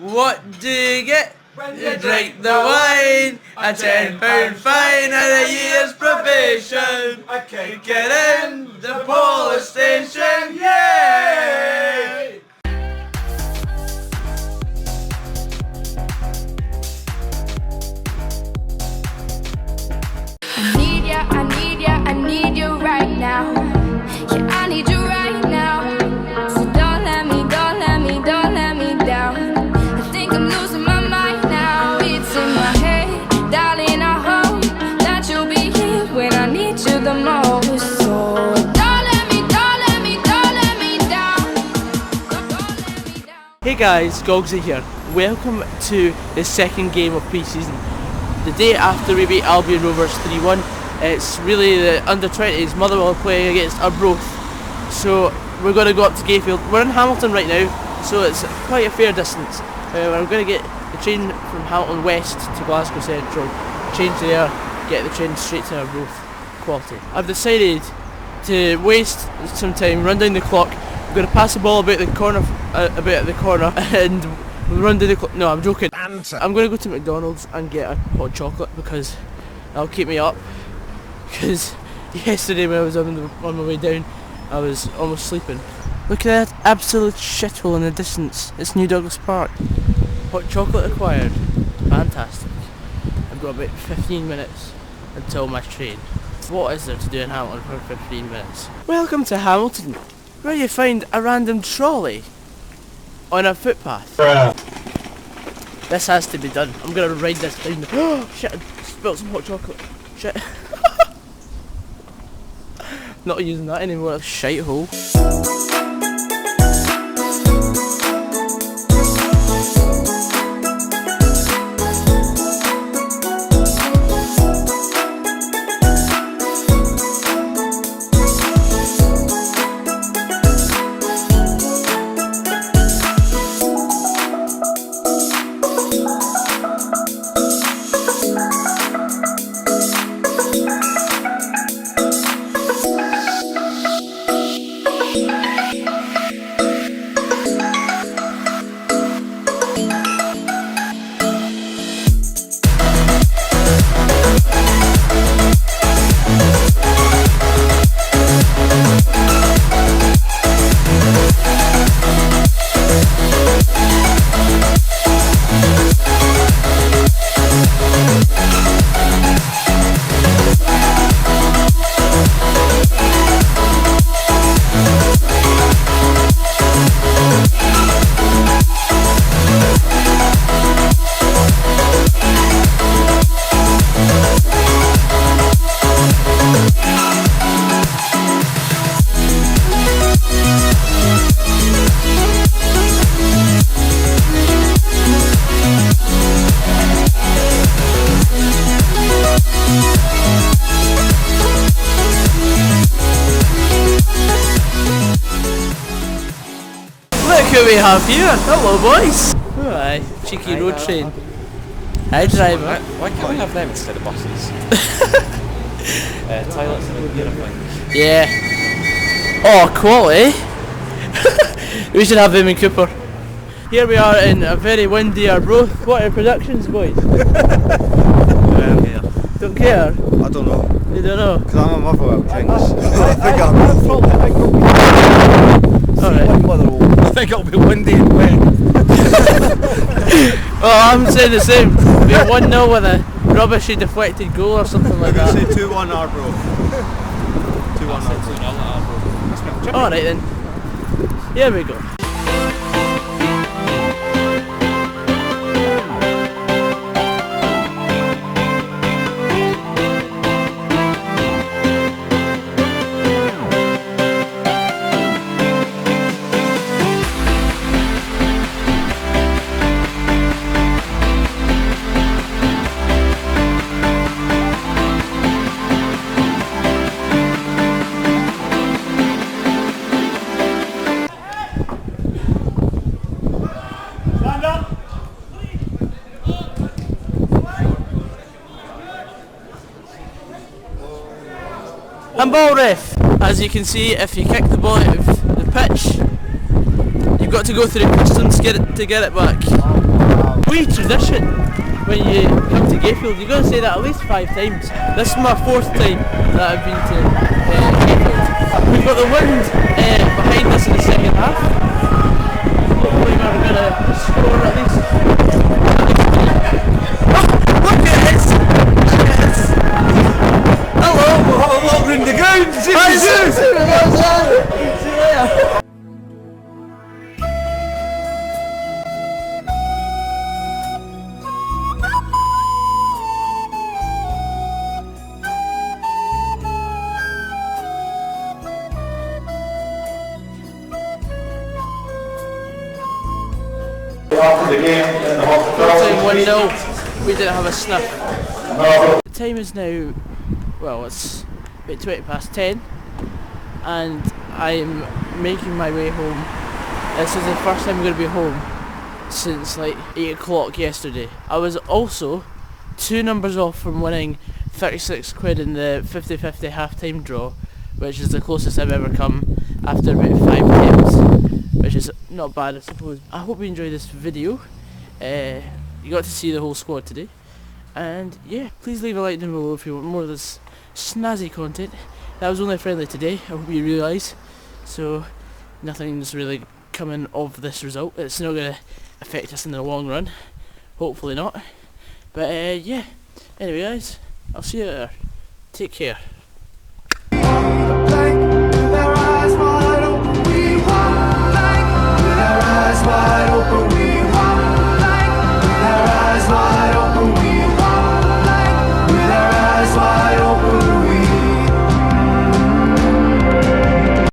What do you get? You drink the wine, a £10 fine and a year's probation. I can't get in the police station, yay! I need you right now. Yeah, I need you right now. So don't let me down. I think I'm losing my mind now. It's in my head, darling. I hope that you'll be here when I need you the most. So don't let me down. Hey guys, Gotye here. Welcome to the second game of pre-season. The day after we beat Albion Rovers 3-1. It's really the under-20s, Motherwell playing against Arbroath. So we're going to go up to Gayfield. We're in Hamilton right now, so it's quite a fair distance. I'm going to get the train from Hamilton West to Glasgow Central, change there, get the train straight to Arbroath. Quality. I've decided to waste some time, run down the clock. I'm going to pass the ball about the corner, and run down the clock. No, I'm joking. I'm going to go to McDonald's and get a hot chocolate because that'll keep me up. Because yesterday when I was on my way down, I was almost sleeping. Look at that absolute shithole in the distance. It's New Douglas Park. Hot chocolate acquired. Fantastic. I've got about 15 minutes until my train. What is there to do in Hamilton for 15 minutes? Welcome to Hamilton, where you find a random trolley on a footpath. This has to be done. I'm going to ride this down. Oh shit, I spilled some hot chocolate. Shit. Not using that anymore, that's a shite hole. Look who we have here. Hello boys. Alright, cheeky road train. Hi driver. Why can't we have them instead of buses? Toilets and a uniform. Yeah. Oh, quality. We should have them in Cooper. Here we are in a very windy Arbroath. What are your predictions, boys? Yeah. Don't care? I don't know. You don't know? Because I'm a Motherwell Kings. I think it'll be windy and wet. Well, I'm saying the same. We're 1-0 with a rubbishy deflected goal or something like that. Say 2-1 Arbroath. 2-1 Arbroath. Alright then. Here we go. Handball ref. As you can see, if you kick the ball out of the pitch, you've got to go through customs to get it back. wee tradition when you come to Gayfield. You've got to say that at least 5 times. This is my 4th time that I've been to Gayfield. We've got the wind behind us in the second half. Hopefully we're going to score at least. Oh, look at this! Hello! We'll have a walk round the ground. See what you do. See you later! After the game in the hospitality. 1-0. We didn't have a sniff. The time is now, well, it's about 20 past 10 and I'm making my way home. This is the first time I'm going to be home since like 8 o'clock yesterday. I was also 2 numbers off from winning 36 quid in the 50-50 half-time draw, which is the closest I've ever come after about 5 games, which is not bad I suppose. I hope you enjoyed this video. You got to see the whole squad today, and yeah, please leave a like down below if you want more of this snazzy content. That was only friendly today, I hope you realise, so nothing's really coming of this result. It's not going to affect us in the long run, hopefully not, but yeah, anyway guys, I'll see you later, take care.